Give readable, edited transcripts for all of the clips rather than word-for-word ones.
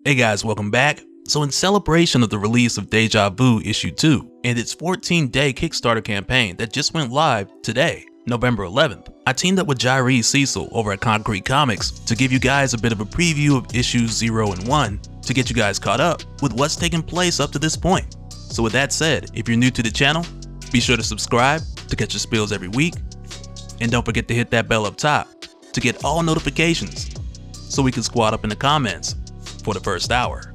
Hey guys, welcome back. So in celebration of the release of Deja Vu Issue 2 and its 14-day Kickstarter campaign that just went live today, November 11th, I teamed up with Jairee Cecil over at Concrete Comics to give you guys a bit of a preview of issues 0 and 1 to get you guys caught up with what's taken place up to this point. So with that said, if you're new to the channel, be sure to subscribe to catch your spills every week, and don't forget to hit that bell up top to get all notifications so we can squad up in the comments for the first hour.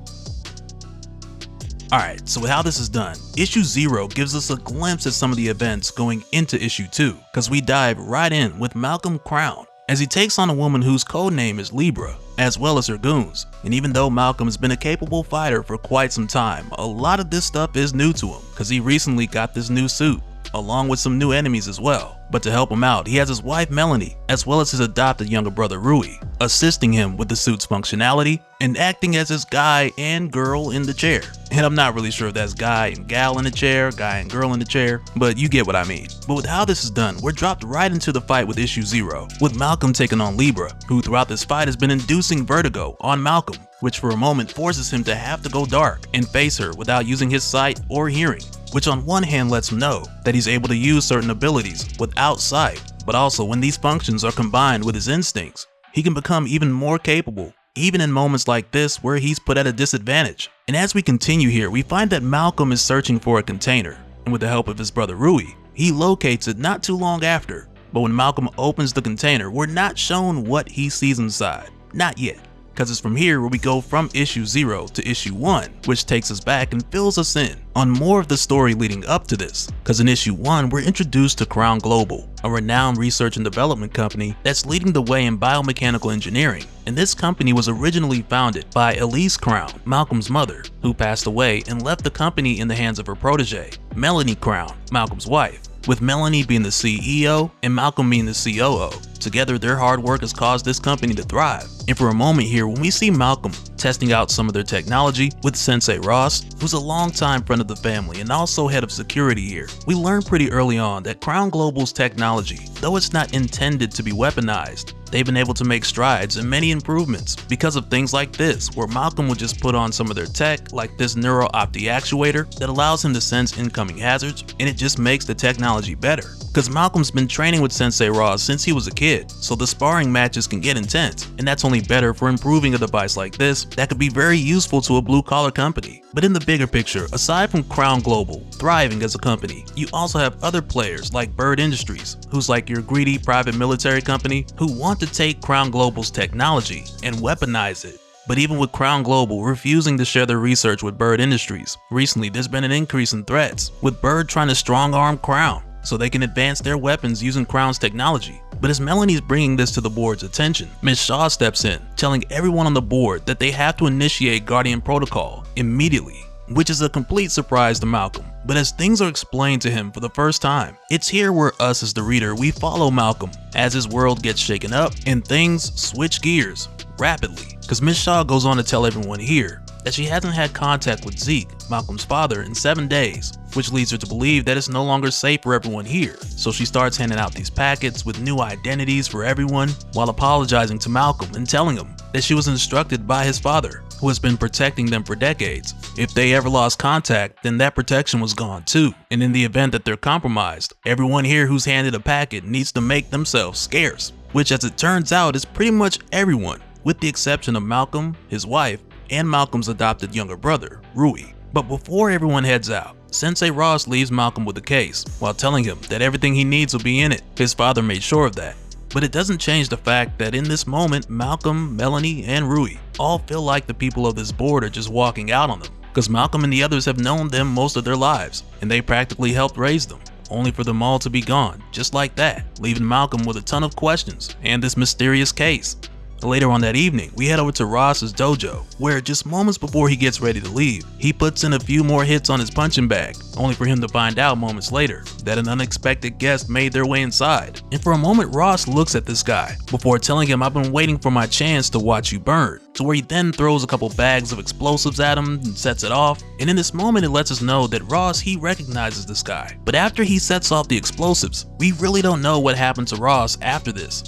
Alright, so how this is done, issue 0 gives us a glimpse at some of the events going into issue 2, cause we dive right in with Malcolm Crown as he takes on a woman whose code name is Libra, as well as her goons. And even though Malcolm has been a capable fighter for quite some time, a lot of this stuff is new to him, cause he recently got this new suit, along with some new enemies as well. But to help him out, he has his wife Melanie, as well as his adopted younger brother Rui, assisting him with the suit's functionality and acting as his guy and girl in the chair. And I'm not really sure if that's guy and gal in the chair, guy and girl in the chair, but you get what I mean. But with how this is done, we're dropped right into the fight with issue 0, with Malcolm taking on Libra, who throughout this fight has been inducing vertigo on Malcolm, which for a moment forces him to have to go dark and face her without using his sight or hearing, which on one hand lets him know that he's able to use certain abilities without sight, but also when these functions are combined with his instincts, he can become even more capable, even in moments like this where he's put at a disadvantage. And as we continue here, we find that Malcolm is searching for a container, and with the help of his brother Rui, he locates it not too long after. But when Malcolm opens the container, we're not shown what he sees inside. Not yet. Because it's from here where we go from issue 0 to issue 1, which takes us back and fills us in on more of the story leading up to this. Because in issue 1, we're introduced to Crown Global, a renowned research and development company that's leading the way in biomechanical engineering. And this company was originally founded by Elise Crown, Malcolm's mother, who passed away and left the company in the hands of her protege, Melanie Crown, Malcolm's wife, with Melanie being the CEO and Malcolm being the COO. Together, their hard work has caused this company to thrive. And for a moment here, when we see Malcolm testing out some of their technology with Sensei Ross, who's a longtime friend of the family and also head of security here, we learn pretty early on that Crown Global's technology, though it's not intended to be weaponized, they've been able to make strides and many improvements because of things like this, where Malcolm would just put on some of their tech, like this neuro-opti actuator that allows him to sense incoming hazards, and it just makes the technology better. Because Malcolm's been training with Sensei Ross since he was a kid, so the sparring matches can get intense, and that's only better for improving a device like this that could be very useful to a blue-collar company. But in the bigger picture, aside from Crown Global thriving as a company, you also have other players like Bird Industries, who's like your greedy private military company, who want to take Crown Global's technology and weaponize it. But even with Crown Global refusing to share their research with Bird Industries, recently there's been an increase in threats, with Bird trying to strong-arm Crown so they can advance their weapons using Crown's technology. But as Melanie's bringing this to the board's attention, Ms. Shaw steps in, telling everyone on the board that they have to initiate Guardian Protocol immediately, which is a complete surprise to Malcolm. But as things are explained to him for the first time, it's here where us as the reader, we follow Malcolm as his world gets shaken up and things switch gears rapidly. Because Ms. Shaw goes on to tell everyone here that she hasn't had contact with Zeke, Malcolm's father, in 7 days, which leads her to believe that it's no longer safe for everyone here. So she starts handing out these packets with new identities for everyone, while apologizing to Malcolm and telling him that she was instructed by his father, who has been protecting them for decades. If they ever lost contact, then that protection was gone too. And in the event that they're compromised, everyone here who's handed a packet needs to make themselves scarce, which as it turns out is pretty much everyone, with the exception of Malcolm, his wife, and Malcolm's adopted younger brother, Rui. But before everyone heads out, Sensei Ross leaves Malcolm with a case, while telling him that everything he needs will be in it. His father made sure of that. But it doesn't change the fact that in this moment, Malcolm, Melanie, and Rui all feel like the people of this board are just walking out on them, because Malcolm and the others have known them most of their lives, and they practically helped raise them, only for them all to be gone, just like that, leaving Malcolm with a ton of questions and this mysterious case. Later on that evening, we head over to Ross's dojo, where just moments before he gets ready to leave, he puts in a few more hits on his punching bag, only for him to find out moments later that an unexpected guest made their way inside. And for a moment, Ross looks at this guy before telling him, "I've been waiting for my chance to watch you burn," to where he then throws a couple bags of explosives at him and sets it off. And in this moment, it lets us know that Ross, he recognizes this guy. But after he sets off the explosives, we really don't know what happened to Ross after this.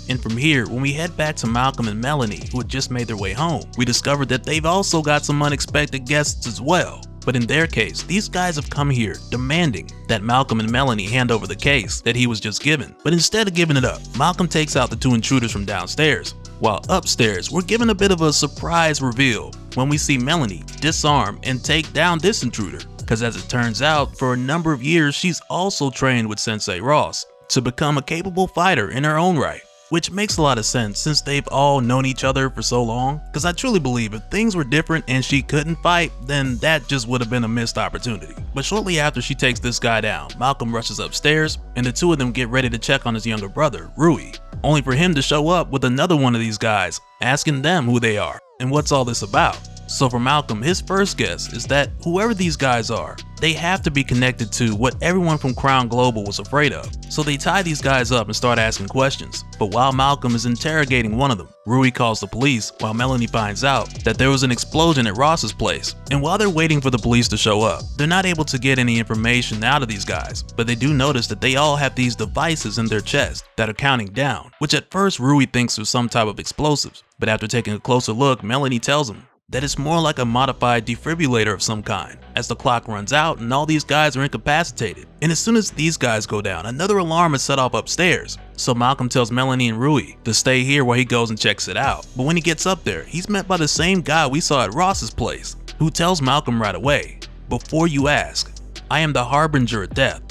And from here, when we head back to Malcolm and Melanie, who had just made their way home, we discovered that they've also got some unexpected guests as well. But in their case, these guys have come here demanding that Malcolm and Melanie hand over the case that he was just given. But instead of giving it up, Malcolm takes out the two intruders from downstairs, while upstairs, we're given a bit of a surprise reveal when we see Melanie disarm and take down this intruder. Because as it turns out, for a number of years, she's also trained with Sensei Ross to become a capable fighter in her own right. Which makes a lot of sense since they've all known each other for so long, because I truly believe if things were different and she couldn't fight, then that just would have been a missed opportunity. But shortly after she takes this guy down, Malcolm rushes upstairs and the two of them get ready to check on his younger brother, Rui, only for him to show up with another one of these guys, asking them who they are and what's all this about. So for Malcolm, his first guess is that whoever these guys are, they have to be connected to what everyone from Crown Global was afraid of. So they tie these guys up and start asking questions. But while Malcolm is interrogating one of them, Rui calls the police while Melanie finds out that there was an explosion at Ross's place. And while they're waiting for the police to show up, they're not able to get any information out of these guys. But they do notice that they all have these devices in their chest that are counting down, which at first Rui thinks are some type of explosives. But after taking a closer look, Melanie tells him that it's more like a modified defibrillator of some kind, as the clock runs out and all these guys are incapacitated. And as soon as these guys go down, another alarm is set off upstairs. So Malcolm tells Melanie and Rui to stay here while he goes and checks it out. But when he gets up there, he's met by the same guy we saw at Ross's place, who tells Malcolm right away, "Before you ask, I am the harbinger of death.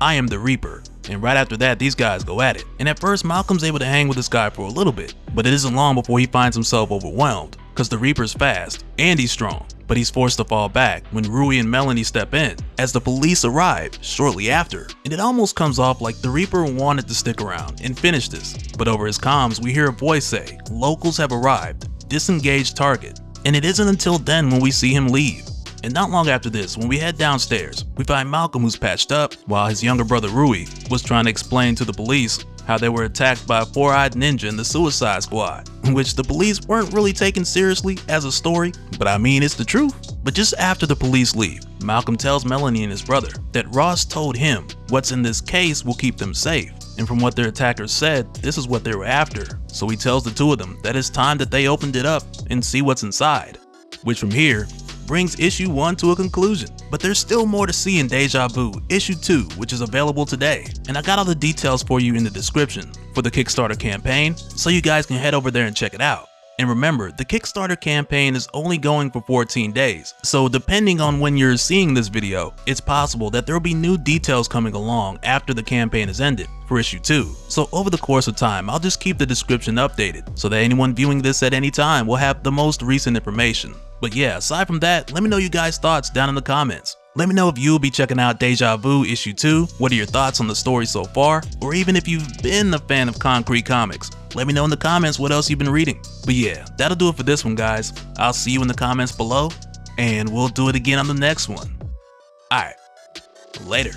I am the Reaper." And right after that, these guys go at it. And at first, Malcolm's able to hang with this guy for a little bit, but it isn't long before he finds himself overwhelmed, because the Reaper's fast and he's strong, but he's forced to fall back when Rui and Melanie step in as the police arrive shortly after. And it almost comes off like the Reaper wanted to stick around and finish this, but over his comms we hear a voice say, "Locals have arrived, disengage target." And it isn't until then when we see him leave. And not long after this, when we head downstairs, we find Malcolm who's patched up, while his younger brother Rui was trying to explain to the police how they were attacked by a four-eyed ninja in the Suicide Squad, which the police weren't really taken seriously as a story, but I mean, it's the truth. But just after the police leave, Malcolm tells Melanie and his brother that Ross told him what's in this case will keep them safe. And from what their attackers said, this is what they were after. So he tells the two of them that it's time that they opened it up and see what's inside. Which from here, brings issue 1 to a conclusion. But there's still more to see in Deja Vu issue 2, which is available today. And I got all the details for you in the description for the Kickstarter campaign, so you guys can head over there and check it out. And remember, the Kickstarter campaign is only going for 14 days, so depending on when you're seeing this video, it's possible that there will be new details coming along after the campaign is ended for issue 2. So over the course of time, I'll just keep the description updated so that anyone viewing this at any time will have the most recent information. But yeah, aside from that, let me know you guys' thoughts down in the comments. Let me know if you'll be checking out Deja Vu issue 2, what are your thoughts on the story so far, or even if you've been a fan of Concrete Comics. Let me know in the comments what else you've been reading. But yeah, that'll do it for this one, guys. I'll see you in the comments below, and we'll do it again on the next one. Alright, later.